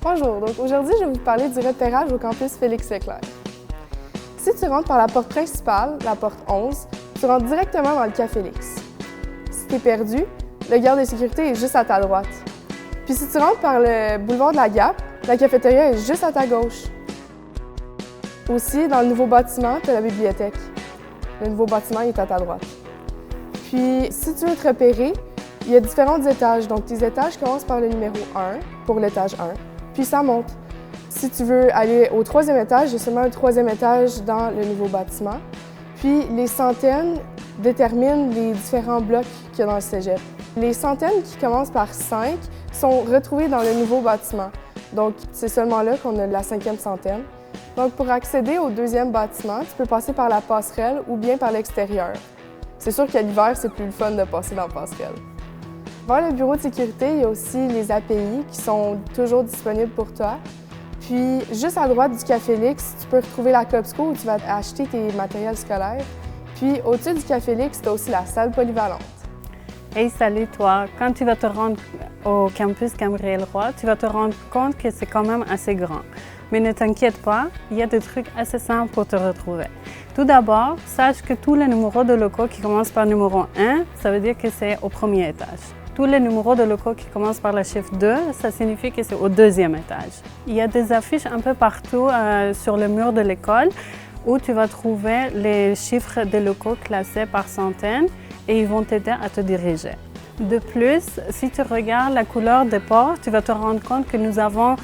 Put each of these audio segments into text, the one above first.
Bonjour, donc aujourd'hui je vais vous parler du repérage au campus Félix-Leclerc. Si tu rentres par la porte principale, la porte 11, tu rentres directement dans le Café Félix. Si tu es perdu, le garde de sécurité est juste à ta droite. Puis si tu rentres par le boulevard de la Gap, la cafétéria est juste à ta gauche. Aussi, dans le nouveau bâtiment, tu as la bibliothèque. Le nouveau bâtiment est à ta droite. Puis, si tu veux te repérer, il y a différents étages. Donc, tes étages commencent par le numéro 1 pour l'étage 1, puis ça monte. Si tu veux aller au 3e étage, il y a seulement un 3e étage dans le nouveau bâtiment. Puis, les centaines déterminent les différents blocs qu'il y a dans le cégep. Les centaines qui commencent par 5 sont retrouvées dans le nouveau bâtiment. Donc, c'est seulement là qu'on a la 5e centaine. Donc, pour accéder au 2e bâtiment, tu peux passer par la passerelle ou bien par l'extérieur. C'est sûr qu'à l'hiver, c'est plus le fun de passer dans la passerelle. Vers le bureau de sécurité, il y a aussi les API qui sont toujours disponibles pour toi. Puis, juste à droite du Café Félix, tu peux retrouver la Copsco où tu vas acheter tes matériels scolaires. Puis, au-dessus du Café Félix, tu as aussi la salle polyvalente. Hey, salut toi! Quand tu vas te rendre au campus Gabriel-Roy, tu vas te rendre compte que c'est quand même assez grand. Mais ne t'inquiète pas, il y a des trucs assez simples pour te retrouver. Tout d'abord, sache que tous les numéros de locaux qui commencent par numéro 1, ça veut dire que c'est au 1er étage. Tous les numéros de locaux qui commencent par le chiffre 2, ça signifie que c'est au 2e étage. Il y a des affiches un peu partout sur le mur de l'école où tu vas trouver les chiffres des locaux classés par centaines et ils vont t'aider à te diriger. De plus, si tu regardes la couleur des portes, tu vas te rendre compte que nous avons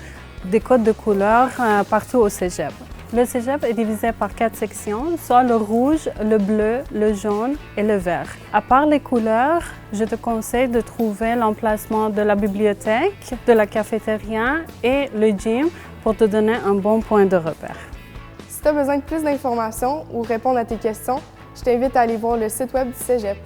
des codes de couleurs partout au cégep. Le cégep est divisé par 4 sections, soit le rouge, le bleu, le jaune et le vert. À part les couleurs, je te conseille de trouver l'emplacement de la bibliothèque, de la cafétéria et le gym pour te donner un bon point de repère. Si tu as besoin de plus d'informations ou répondre à tes questions, je t'invite à aller voir le site web du cégep.